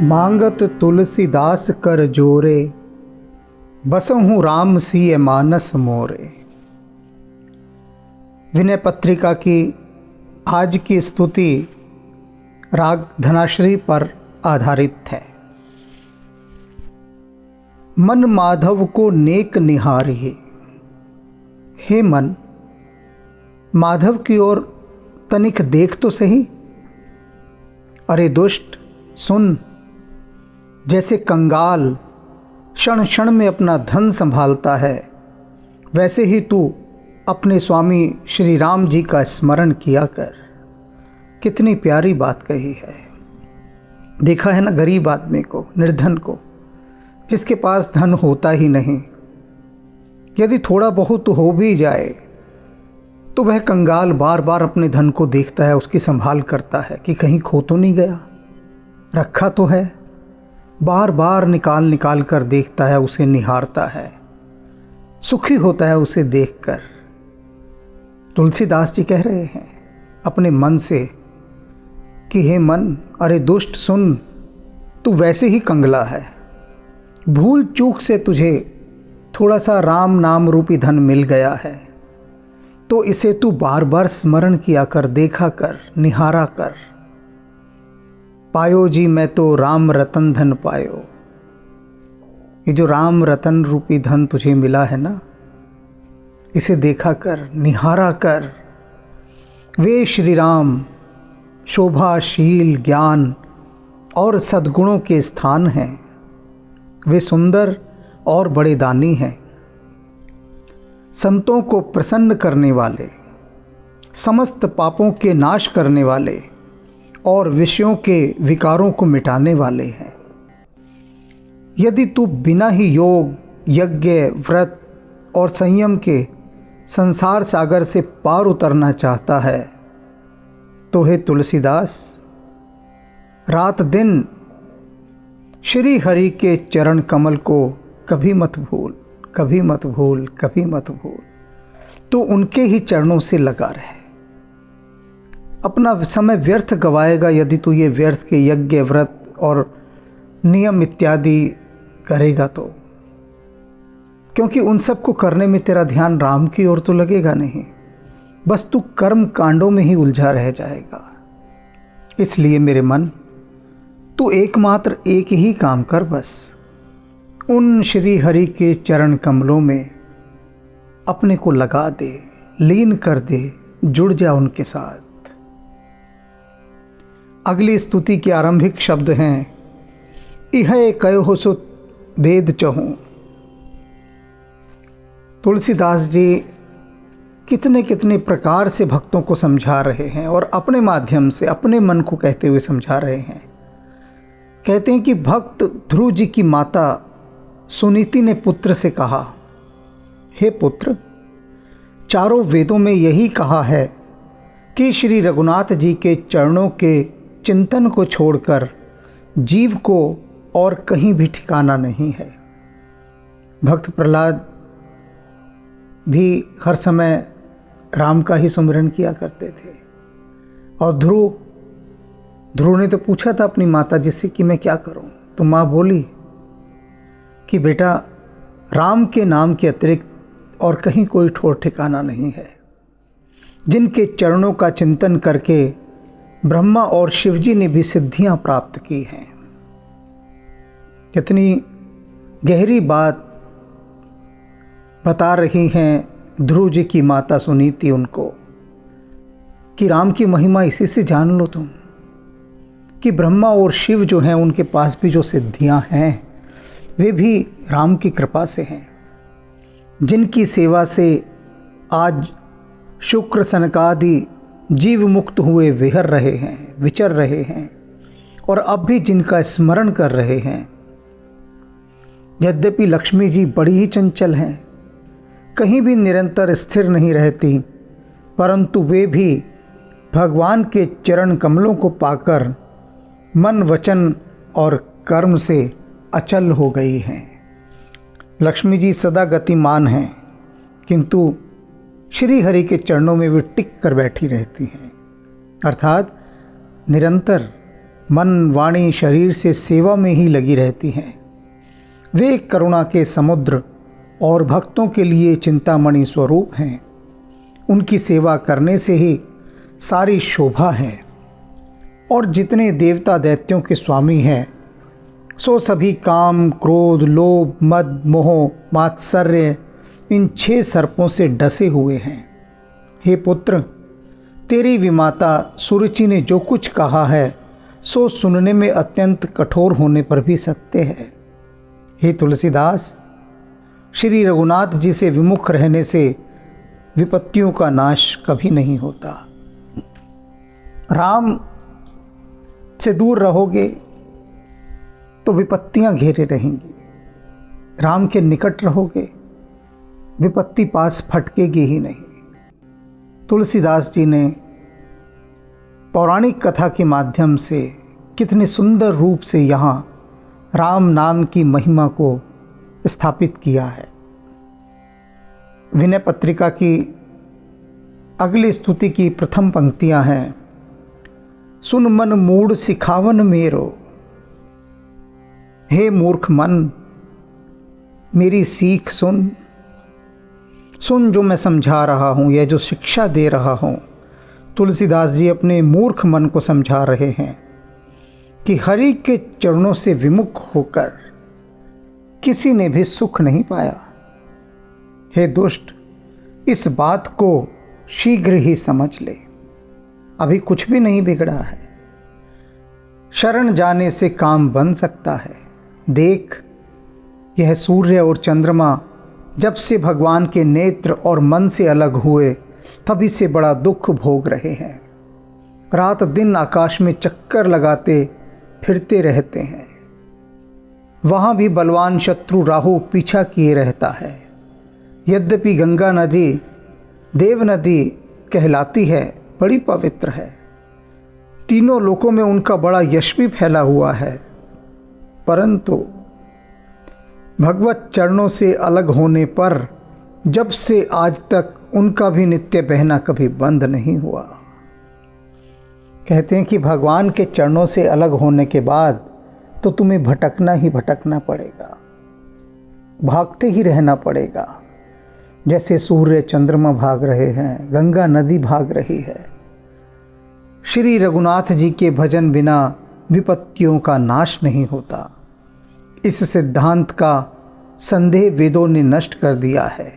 मांगत तुलसीदास कर जोरे, बसहूँ राम सिय मानस मोरे। विनय पत्रिका की आज की स्तुति राग धनाश्री पर आधारित है। मन माधव को नेक निहारिये। हे मन, माधव की ओर तनिक देख तो सही। अरे दुष्ट, सुन। जैसे कंगाल क्षण क्षण में अपना धन संभालता है, वैसे ही तू अपने स्वामी श्री राम जी का स्मरण किया कर। कितनी प्यारी बात कही है। देखा है ना गरीब आदमी को, निर्धन को, जिसके पास धन होता ही नहीं। यदि थोड़ा बहुत हो भी जाए तो वह कंगाल बार बार अपने धन को देखता है, उसकी संभाल करता है कि कहीं खो तो नहीं गया, रखा तो है। बार बार निकाल निकाल कर देखता है, उसे निहारता है, सुखी होता है उसे देखकर। तुलसीदास जी कह रहे हैं अपने मन से कि हे मन, अरे दुष्ट सुन, तू वैसे ही कंगला है। भूल चूक से तुझे थोड़ा सा राम नाम रूपी धन मिल गया है, तो इसे तू बार बार स्मरण किया कर, देखा कर, निहारा कर। पायो जी मैं तो राम रतन धन पायो। ये जो राम रतन रूपी धन तुझे मिला है ना, इसे देखा कर, निहारा कर। वे श्री राम शोभाशील, ज्ञान और सद्गुणों के स्थान हैं। वे सुंदर और बड़े दानी हैं, संतों को प्रसन्न करने वाले, समस्त पापों के नाश करने वाले और विषयों के विकारों को मिटाने वाले हैं। यदि तू बिना ही योग, यज्ञ, व्रत और संयम के संसार सागर से पार उतरना चाहता है, तो हे तुलसीदास, रात दिन श्री हरि के चरण कमल को कभी मत भूल, कभी मत भूल, कभी मत भूल। तो उनके ही चरणों से लगा रहे। अपना समय व्यर्थ गवाएगा यदि तू ये व्यर्थ के यज्ञ, व्रत और नियम इत्यादि करेगा तो, क्योंकि उन सब को करने में तेरा ध्यान राम की ओर तो लगेगा नहीं, बस तू कर्म कांडों में ही उलझा रह जाएगा। इसलिए मेरे मन, तू एकमात्र एक ही काम कर, बस उन श्री हरि के चरण कमलों में अपने को लगा दे, लीन कर दे, जुड़ जा उनके साथ। अगली स्तुति के आरंभिक शब्द हैं, इह कयो सो वेद चहूँ। तुलसीदास जी कितने कितने प्रकार से भक्तों को समझा रहे हैं और अपने माध्यम से अपने मन को कहते हुए समझा रहे हैं। कहते हैं कि भक्त ध्रुव जी की माता सुनीति ने पुत्र से कहा, हे पुत्र, चारों वेदों में यही कहा है कि श्री रघुनाथ जी के चरणों के चिंतन को छोड़कर जीव को और कहीं भी ठिकाना नहीं है। भक्त प्रहलाद भी हर समय राम का ही सुमिरन किया करते थे। और ध्रुव ने तो पूछा था अपनी माता जी से कि मैं क्या करूं, तो माँ बोली कि बेटा, राम के नाम के अतिरिक्त और कहीं कोई ठोर ठिकाना नहीं है। जिनके चरणों का चिंतन करके ब्रह्मा और शिवजी ने भी सिद्धियां प्राप्त की हैं। कितनी गहरी बात बता रही हैं ध्रुव जी की माता सुनीति उनको कि राम की महिमा इसी से जान लो तुम, कि ब्रह्मा और शिव जो हैं उनके पास भी जो सिद्धियां हैं वे भी राम की कृपा से हैं। जिनकी सेवा से आज शुक्र सनकादि जीव मुक्त हुए विहर रहे हैं, विचर रहे हैं, और अब भी जिनका स्मरण कर रहे हैं। यद्यपि लक्ष्मी जी बड़ी ही चंचल हैं, कहीं भी निरंतर स्थिर नहीं रहती, परंतु वे भी भगवान के चरण कमलों को पाकर मन, वचन और कर्म से अचल हो गई हैं। लक्ष्मी जी सदा गतिमान हैं, किंतु श्री हरि के चरणों में वे टिक कर बैठी रहती हैं, अर्थात निरंतर मन वाणी शरीर से सेवा में ही लगी रहती हैं। वे करुणा के समुद्र और भक्तों के लिए चिंतामणि स्वरूप हैं। उनकी सेवा करने से ही सारी शोभा है। और जितने देवता दैत्यों के स्वामी हैं सो सभी काम, क्रोध, लोभ, मद, मोह, मात्सर्य इन 6 सर्पों से डसे हुए हैं। हे पुत्र, तेरी विमाता सुरुचि ने जो कुछ कहा है सो सुनने में अत्यंत कठोर होने पर भी सत्य है। हे तुलसीदास, श्री रघुनाथ जी से विमुख रहने से विपत्तियों का नाश कभी नहीं होता। राम से दूर रहोगे तो विपत्तियां घेरे रहेंगी, राम के निकट रहोगे विपत्ति पास फटकेगी ही नहीं। तुलसीदास जी ने पौराणिक कथा के माध्यम से कितने सुंदर रूप से यहाँ राम नाम की महिमा को स्थापित किया है। विनय पत्रिका की अगली स्तुति की प्रथम पंक्तियां हैं, सुन मन मूढ़ सिखावन मेरो, हे मूर्ख मन मेरी सीख सुन। सुन जो मैं समझा रहा हूँ, यह जो शिक्षा दे रहा हूँ। तुलसीदास जी अपने मूर्ख मन को समझा रहे हैं कि हरि के चरणों से विमुख होकर किसी ने भी सुख नहीं पाया। हे दुष्ट, इस बात को शीघ्र ही समझ ले, अभी कुछ भी नहीं बिगड़ा है। शरण जाने से काम बन सकता है। देख, यह सूर्य और चंद्रमा जब से भगवान के नेत्र और मन से अलग हुए तभी से बड़ा दुख भोग रहे हैं। रात दिन आकाश में चक्कर लगाते फिरते रहते हैं। वहाँ भी बलवान शत्रु राहु पीछा किए रहता है। यद्यपि गंगा नदी देव नदी कहलाती है, बड़ी पवित्र है, तीनों लोकों में उनका बड़ा यश भी फैला हुआ है, परंतु भगवत चरणों से अलग होने पर जब से आज तक उनका भी नित्य बहना कभी बंद नहीं हुआ। कहते हैं कि भगवान के चरणों से अलग होने के बाद तो तुम्हें भटकना ही भटकना पड़ेगा, भागते ही रहना पड़ेगा। जैसे सूर्य चंद्रमा भाग रहे हैं, गंगा नदी भाग रही है। श्री रघुनाथ जी के भजन बिना विपत्तियों का नाश नहीं होता। इस सिद्धांत का संदेह वेदों ने नष्ट कर दिया है।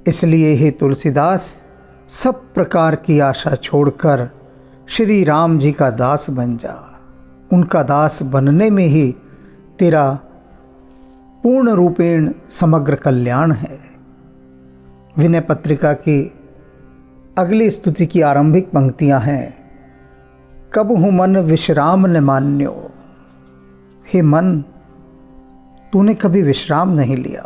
इसलिए हे तुलसीदास, सब प्रकार की आशा छोड़कर श्री राम जी का दास बन जा। उनका दास बनने में ही तेरा पूर्ण रूपेण समग्र कल्याण है। विनय पत्रिका की अगली स्तुति की आरंभिक पंक्तियां हैं, कबहु मन विश्राम न मान्यो। हे मन, तूने कभी विश्राम नहीं लिया।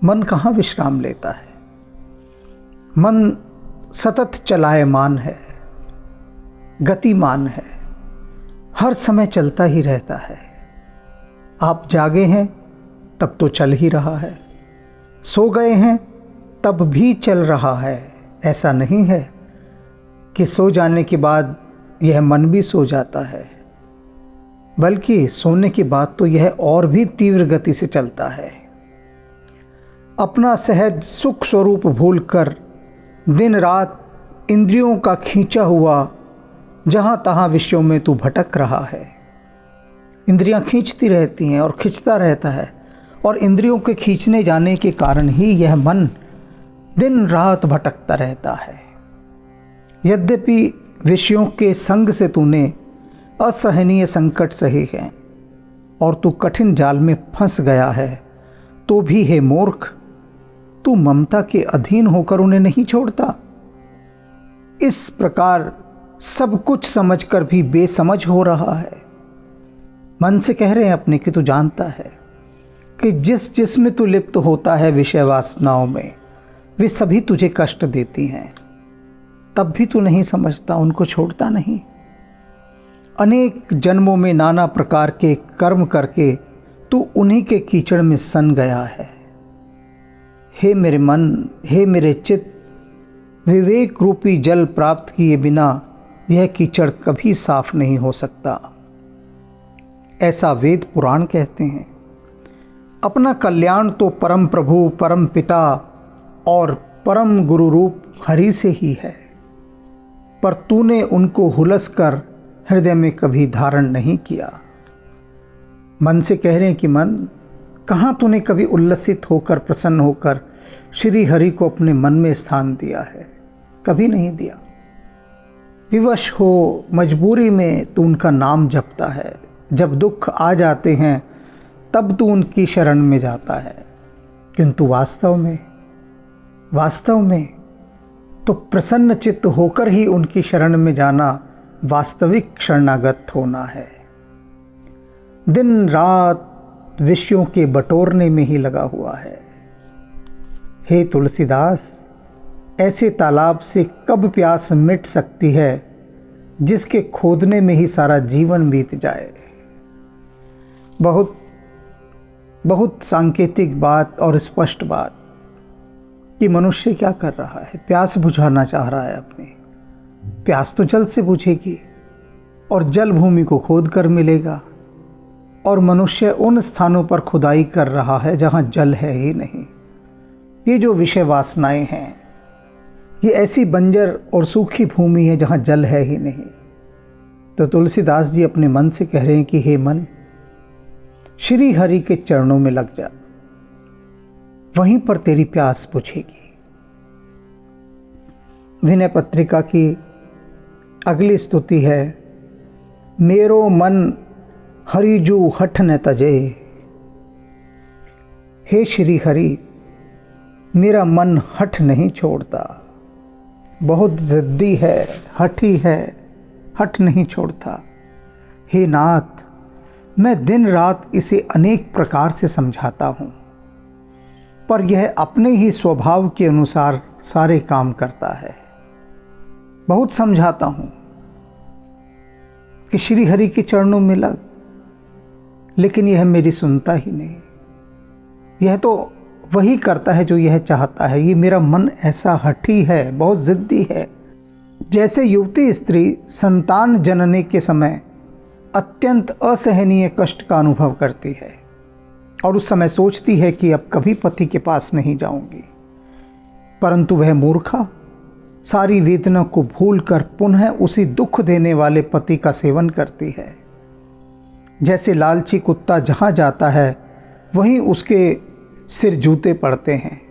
मन कहाँ विश्राम लेता है? मन सतत चलायमान है, गतिमान है, हर समय चलता ही रहता है। आप जागे हैं तब तो चल ही रहा है, सो गए हैं तब भी चल रहा है। ऐसा नहीं है कि सो जाने के बाद यह मन भी सो जाता है, बल्कि सोने के बाद तो यह और भी तीव्र गति से चलता है। अपना सहज सुख स्वरूप भूलकर दिन रात इंद्रियों का खींचा हुआ जहाँ तहाँ विषयों में तू भटक रहा है। इंद्रियां खींचती रहती हैं और खींचता रहता है, और इंद्रियों के खींचने जाने के कारण ही यह मन दिन रात भटकता रहता है। यद्यपि विषयों के संग से तूने असहनीय संकट सहे हैं और तू कठिन जाल में फंस गया है, तो भी हे मूर्ख, तू ममता के अधीन होकर उन्हें नहीं छोड़ता। इस प्रकार सब कुछ समझकर भी बेसमझ हो रहा है। मन से कह रहे हैं अपने कि तू जानता है कि जिस जिसमें तू लिप्त होता है विषय वासनाओं में, वे सभी तुझे कष्ट देती हैं, तब भी तू नहीं समझता, उनको छोड़ता नहीं। अनेक जन्मों में नाना प्रकार के कर्म करके तू उन्हीं के कीचड़ में सन गया है। हे मेरे मन, हे मेरे चित्त, विवेक रूपी जल प्राप्त किए बिना यह कीचड़ कभी साफ नहीं हो सकता। ऐसा वेद पुराण कहते हैं। अपना कल्याण तो परम प्रभु, परम पिता और परम गुरु रूप हरि से ही है, पर तूने उनको हुलस कर हृदय में कभी धारण नहीं किया। मन से कह रहे हैं कि मन, कहाँ तूने कभी उल्लसित होकर, प्रसन्न होकर श्री हरि को अपने मन में स्थान दिया है? कभी नहीं दिया। विवश हो, मजबूरी में तू उनका नाम जपता है। जब दुख आ जाते हैं तब तू उनकी शरण में जाता है, किंतु वास्तव में तो प्रसन्न चित्त होकर ही उनकी शरण में जाना वास्तविक शरणागत होना है। दिन रात विषयों के बटोरने में ही लगा हुआ है। हे तुलसीदास, ऐसे तालाब से कब प्यास मिट सकती है जिसके खोदने में ही सारा जीवन बीत जाए। बहुत सांकेतिक बात और स्पष्ट बात कि मनुष्य क्या कर रहा है। प्यास बुझाना चाह रहा है अपनी। प्यास तो जल से बुझेगी और जल भूमि को खोद कर मिलेगा, और मनुष्य उन स्थानों पर खुदाई कर रहा है जहाँ जल है ही नहीं। ये जो विषय वासनाएं हैं, ये ऐसी बंजर और सूखी भूमि है जहाँ जल है ही नहीं। तो तुलसीदास जी अपने मन से कह रहे हैं कि हे मन, श्री हरि के चरणों में लग जा, वहीं पर तेरी प्यास बुझेगी। विनय पत्रिका की अगली स्तुति है, मेरो मन हरिजू हठ न तजे। हे श्री हरि, मेरा मन हठ नहीं छोड़ता, बहुत जिद्दी है, हठी है, हठ नहीं छोड़ता। हे नाथ, मैं दिन रात इसे अनेक प्रकार से समझाता हूँ, पर यह अपने ही स्वभाव के अनुसार सारे काम करता है। बहुत समझाता हूँ कि श्री हरि के चरणों में लग, लेकिन यह मेरी सुनता ही नहीं। यह तो वही करता है जो यह चाहता है। ये मेरा मन ऐसा हठी है, बहुत जिद्दी है। जैसे युवती स्त्री संतान जनने के समय अत्यंत असहनीय कष्ट का अनुभव करती है और उस समय सोचती है कि अब कभी पति के पास नहीं जाऊंगी, परंतु वह मूर्खा सारी वेदना को भूलकर पुनः उसी दुख देने वाले पति का सेवन करती है। जैसे लालची कुत्ता जहाँ जाता है वहीं उसके सिर जूते पड़ते हैं,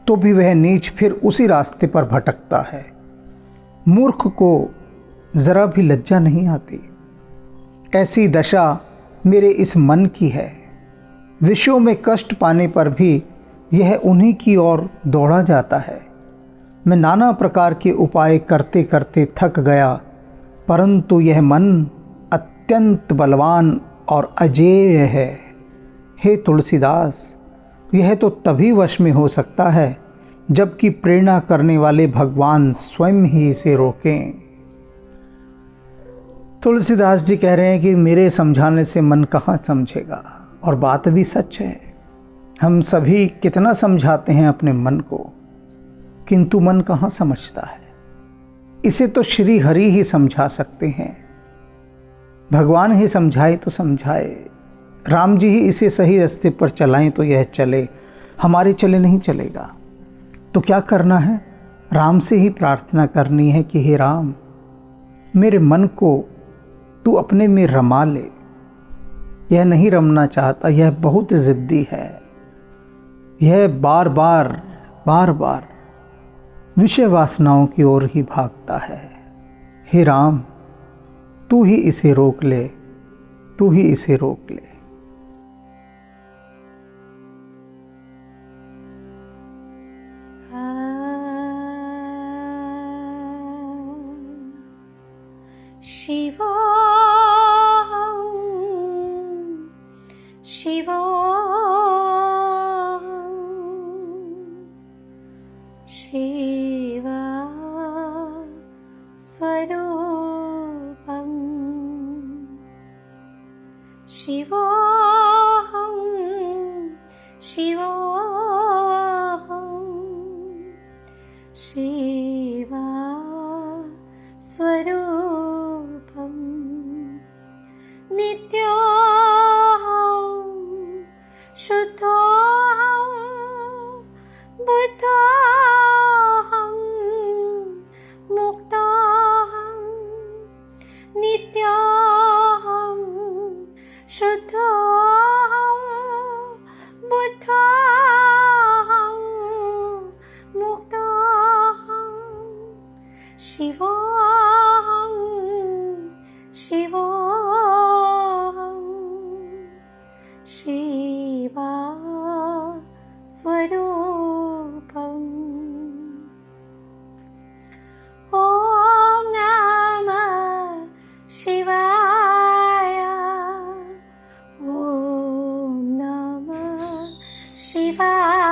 तो भी वह नीच फिर उसी रास्ते पर भटकता है। मूर्ख को जरा भी लज्जा नहीं आती। ऐसी दशा मेरे इस मन की है। विषयों में कष्ट पाने पर भी यह उन्हीं की ओर दौड़ा जाता है। मैं नाना प्रकार के उपाय करते करते थक गया, परंतु यह मन अत्यंत बलवान और अजेय है। हे तुलसीदास, यह तो तभी वश में हो सकता है जबकि प्रेरणा करने वाले भगवान स्वयं ही इसे रोकें। तुलसीदास जी कह रहे हैं कि मेरे समझाने से मन कहाँ समझेगा, और बात भी सच है। हम सभी कितना समझाते हैं अपने मन को, किंतु मन कहाँ समझता है। इसे तो श्री हरि ही समझा सकते हैं। भगवान ही समझाए तो समझाए, राम जी ही इसे सही रास्ते पर चलाएं तो यह चले, हमारे चले नहीं चलेगा। तो क्या करना है? राम से ही प्रार्थना करनी है कि हे राम, मेरे मन को तू अपने में रमा ले। यह नहीं रमना चाहता, यह बहुत ज़िद्दी है। यह बार बार विषय वासनाओं की ओर ही भागता है। हे राम, तू ही इसे रोक ले, तू ही इसे रोक ले। शिवा स्वरूपं शिवोऽहं शिवा स्वरूपम् बुद्धोऽहं मुक्तोऽहं नित्योऽहं शुद्धोऽहं बुद्धोऽहं मुक्तोऽहं शिवोऽहं शिवोऽहं शिवा स्वरूपम्। ॐ नमः शिवाय। ॐ नमः शिवाय।